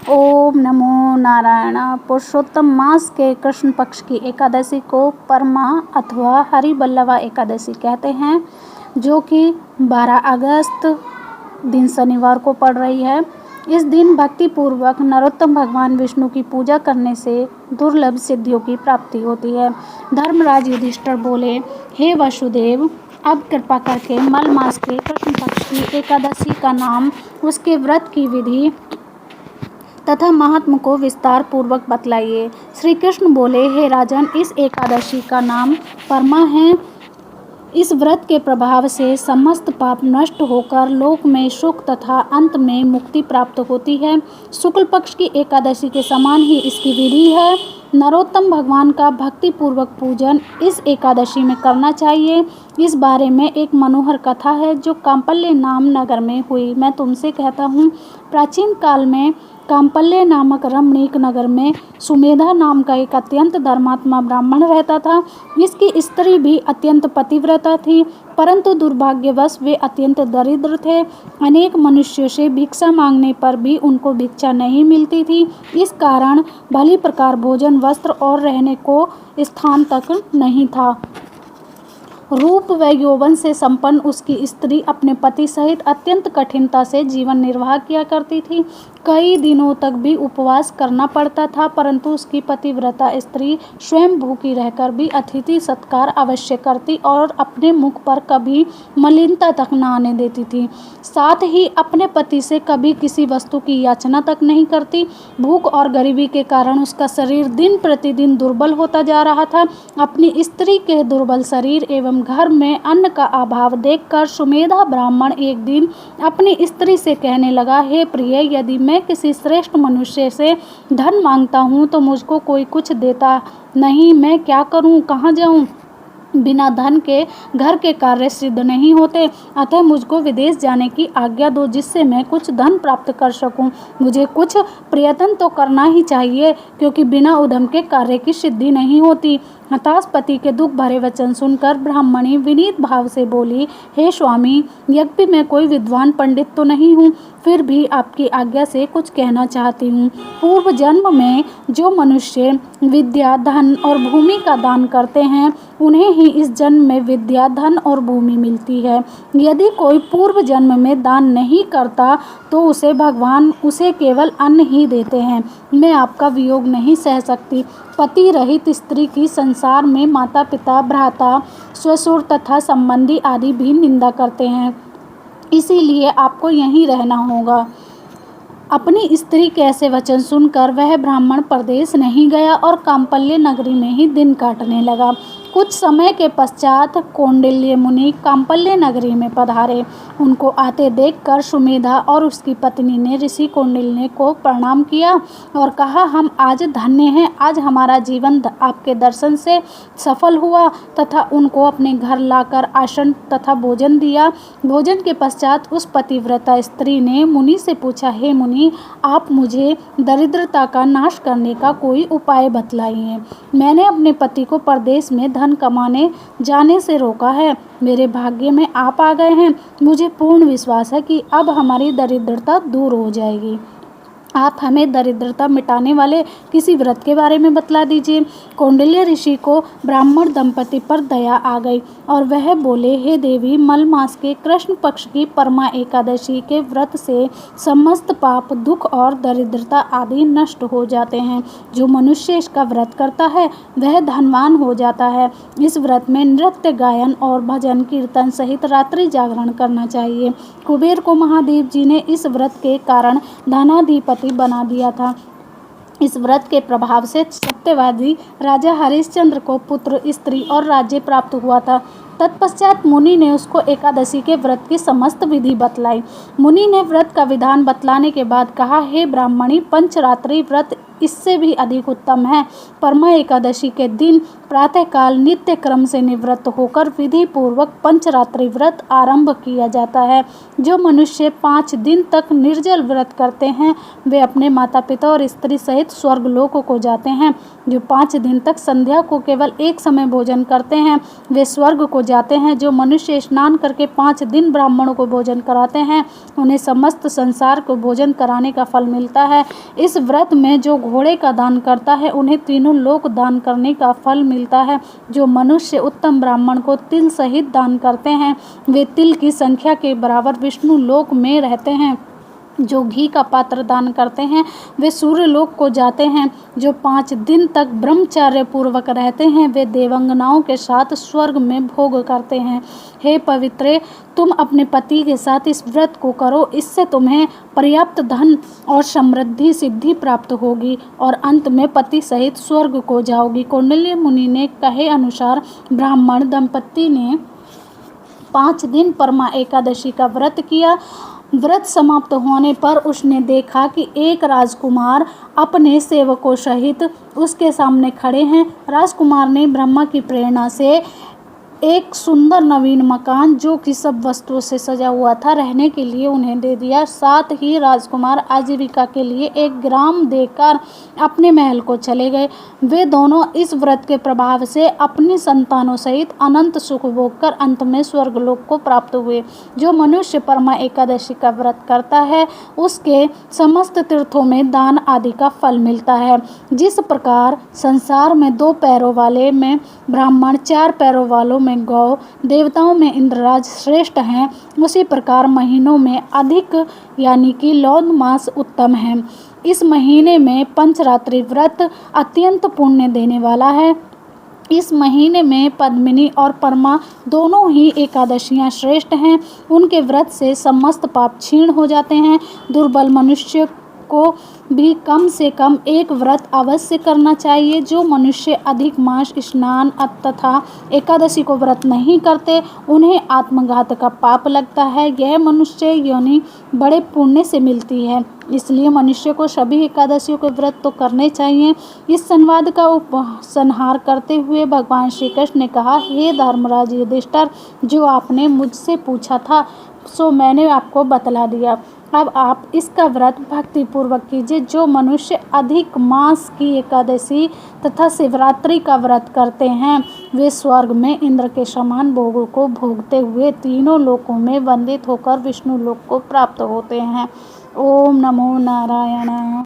ओम नमो नारायण। पुरुषोत्तम मास के कृष्ण पक्ष की एकादशी को परमा अथवा हरिवल्लभा एकादशी कहते हैं, जो कि 12 अगस्त दिन शनिवार को पड़ रही है। इस दिन भक्ति पूर्वक नरोत्तम भगवान विष्णु की पूजा करने से दुर्लभ सिद्धियों की प्राप्ति होती है। धर्मराज युधिष्ठिर बोले, हे वसुदेव, अब कृपा करके मल मास के कृष्ण पक्ष की एकादशी का नाम, उसके व्रत की विधि तथा महात्म को विस्तार पूर्वक बतलाइए। श्री कृष्ण बोले, हे राजन, इस एकादशी का नाम परमा है। इस व्रत के प्रभाव से समस्त पाप नष्ट होकर लोक में सुख तथा अंत में मुक्ति प्राप्त होती है। शुक्ल पक्ष की एकादशी के समान ही इसकी विधि है। नरोत्तम भगवान का भक्ति पूर्वक पूजन इस एकादशी में करना चाहिए। इस बारे में एक मनोहर कथा है जो कांपल्य नाम नगर में हुई। मैं तुमसे कहता हूँ, प्राचीन काल में कांपल्य नामक रमणीक नगर में सुमेधा नाम का एक अत्यंत धर्मात्मा ब्राह्मण रहता था। इसकी स्त्री भी अत्यंत पतिव्रता थी, परंतु दुर्भाग्यवश वे अत्यंत दरिद्र थे। अनेक मनुष्यों से भिक्षा मांगने पर भी उनको भिक्षा नहीं मिलती थी। इस कारण भली प्रकार भोजन, वस्त्र और रहने को स्थान तक नहीं था। रूप व यौवन से संपन्न उसकी स्त्री अपने पति सहित अत्यंत कठिनता से जीवन निर्वाह किया करती थी। कई दिनों तक भी उपवास करना पड़ता था, परंतु उसकी पतिव्रता स्त्री स्वयं भूखी रहकर भी अतिथि सत्कार अवश्य करती और अपने मुख पर कभी मलिनता तक न आने देती थी। साथ ही अपने पति से कभी किसी वस्तु की याचना तक नहीं करती। भूख और गरीबी के कारण उसका शरीर दिन प्रतिदिन दुर्बल होता जा रहा था। अपनी स्त्री के दुर्बल शरीर एवं घर में अन्न का अभाव देखकर सुमेधा ब्राह्मण एक दिन अपनी स्त्री से कहने लगा, हे प्रिय, यदि मैं किसी श्रेष्ठ मनुष्य से धन मांगता हूँ तो मुझको कोई कुछ देता नहीं। मैं क्या करूँ, कहाँ जाऊँ? बिना धन के घर के कार्य सिद्ध नहीं होते, अतः मुझको विदेश जाने की आज्ञा दो, जिससे मैं कुछ धन प्राप्त कर सकूं। मुझे कुछ प्रयत्न तो करना ही चाहिए, क्योंकि बिना उद्यम के कार्य की सिद्धि नहीं होती। हताश पति के दुख भरे वचन सुनकर ब्राह्मणी विनीत भाव से बोली, हे स्वामी, यद्यपि मैं कोई विद्वान पंडित तो नहीं हूँ, फिर भी आपकी आज्ञा से कुछ कहना चाहती हूँ। पूर्व जन्म में जो मनुष्य विद्या, धन और भूमि का दान करते हैं, उन्हें ही इस जन्म में विद्या, धन और भूमि मिलती है। यदि कोई पूर्व जन्म में दान नहीं करता तो उसे भगवान उसे केवल अन्न ही देते हैं। मैं आपका वियोग नहीं सह सकती। पति रहित स्त्री की संसार में माता पिता, भ्राता, ससुर तथा संबंधी आदि भी निंदा करते हैं, इसीलिए आपको यहीं रहना होगा। अपनी स्त्री के ऐसे वचन सुनकर वह ब्राह्मण परदेश नहीं गया और कांपल्य नगरी में ही दिन काटने लगा। कुछ समय के पश्चात कौंडिल्य मुनि कांपल्य नगरी में पधारे। उनको आते देखकर सुमेधा और उसकी पत्नी ने ऋषि कौंडिल्य को प्रणाम किया और कहा, हम आज धन्य हैं, आज हमारा जीवन आपके दर्शन से सफल हुआ। तथा उनको अपने घर लाकर आसन तथा भोजन दिया। भोजन के पश्चात उस पतिव्रता स्त्री ने मुनि से पूछा, हे मुनि, आप मुझे दरिद्रता का नाश करने का कोई उपाय बतलाइए। मैंने अपने पति को परदेश में धन कमाने जाने से रोका है। मेरे भाग्य में आप आ गए हैं। मुझे पूर्ण विश्वास है कि अब हमारी दरिद्रता दूर हो जाएगी। आप हमें दरिद्रता मिटाने वाले किसी व्रत के बारे में बतला दीजिए। कौंडिल्य ऋषि को ब्राह्मण दंपति पर दया आ गई और वह बोले, हे देवी, मल मास के कृष्ण पक्ष की परमा एकादशी के व्रत से समस्त पाप, दुख और दरिद्रता आदि नष्ट हो जाते हैं। जो मनुष्य इसका व्रत करता है वह धनवान हो जाता है। इस व्रत में नृत्य, गायन और भजन कीर्तन सहित रात्रि जागरण करना चाहिए। कुबेर को महादेव जी ने इस व्रत के कारण धनाधिपति बना दिया था। इस व्रत के प्रभाव से सत्यवादी राजा हरिश्चंद्र को पुत्र, स्त्री और राज्य प्राप्त हुआ था। तत्पश्चात मुनि ने उसको एकादशी के व्रत की समस्त विधि बतलाई। मुनि ने व्रत का विधान बतलाने के बाद कहा, हे ब्राह्मणी, पंचरात्रि व्रत इससे भी अधिक उत्तम है। परमा एकादशी के दिन प्रातःकाल नित्य क्रम से निवृत्त होकर विधि पूर्वक पंचरात्रि व्रत आरंभ किया जाता है। जो मनुष्य 5 दिन तक निर्जल व्रत करते हैं वे अपने माता पिता और स्त्री सहित स्वर्गलोक को जाते हैं। जो 5 दिन तक संध्या को केवल एक समय भोजन करते हैं वे स्वर्ग को जाते हैं। जो मनुष्य स्नान करके 5 दिन ब्राह्मणों को भोजन कराते हैं उन्हें समस्त संसार को भोजन कराने का फल मिलता है। इस व्रत में जो घोड़े का दान करता है उन्हें तीनों लोक दान करने का फल मिलता है। जो मनुष्य उत्तम ब्राह्मण को तिल सहित दान करते हैं वे तिल की संख्या के बराबर विष्णु लोक में रहते हैं। जो घी का पात्र दान करते हैं वे सूर्यलोक को जाते हैं। जो 5 दिन तक ब्रह्मचर्य पूर्वक रहते हैं वे देवांगनाओं के साथ स्वर्ग में भोग करते हैं। हे पवित्रे, तुम अपने पति के साथ इस व्रत को करो, इससे तुम्हें पर्याप्त धन और समृद्धि सिद्धि प्राप्त होगी और अंत में पति सहित स्वर्ग को जाओगी। कौंडिल्य मुनि ने कहे अनुसार ब्राह्मण दंपत्ति ने 5 दिन परमा एकादशी का व्रत किया। व्रत समाप्त होने पर उसने देखा कि एक राजकुमार अपने सेवकों सहित उसके सामने खड़े हैं। राजकुमार ने ब्रह्मा की प्रेरणा से एक सुंदर नवीन मकान जो कि सब वस्तुओं से सजा हुआ था रहने के लिए उन्हें दे दिया। साथ ही राजकुमार आजीविका के लिए एक ग्राम देकर अपने महल को चले गए। वे दोनों इस व्रत के प्रभाव से अपनी संतानों सहित अनंत सुख भोग कर अंत में स्वर्गलोक को प्राप्त हुए। जो मनुष्य परमा एकादशी का व्रत करता है उसके समस्त तीर्थों में दान आदि का फल मिलता है। जिस प्रकार संसार में 2 पैरों वाले में ब्राह्मण, 4 पैरों वालों में गौ, देवताओं में इंद्रराज श्रेष्ठ हैं, उसी प्रकार महीनों में अधिक यानी कि लौन मास उत्तम है। इस महीने में पंचरात्रि व्रत अत्यंत पुण्य देने वाला है। इस महीने में पद्मिनी और परमा दोनों ही एकादशियां श्रेष्ठ हैं। उनके व्रत से समस्त पाप क्षीण हो जाते हैं। दुर्बल मनुष्य को भी कम से कम एक व्रत अवश्य करना चाहिए। जो मनुष्य अधिक मास, स्नान तथा एकादशी को व्रत नहीं करते उन्हें आत्मघात का पाप लगता है। यह मनुष्य योनि बड़े पुण्य से मिलती है, इसलिए मनुष्य को सभी एकादशियों के व्रत तो करने चाहिए। इस संवाद का उपसंहार करते हुए भगवान श्री कृष्ण ने कहा, हे धर्मराज युधिष्ठिर, जो आपने मुझसे पूछा था सो मैंने आपको बतला दिया। अब आप इसका व्रत भक्ति पूर्वक कीजिए। जो मनुष्य अधिक मास की एकादशी तथा शिवरात्रि का व्रत करते हैं वे स्वर्ग में इंद्र के समान भोगों को भोगते हुए तीनों लोकों में वंदित होकर विष्णु लोक को प्राप्त होते हैं। ओम नमो नारायण।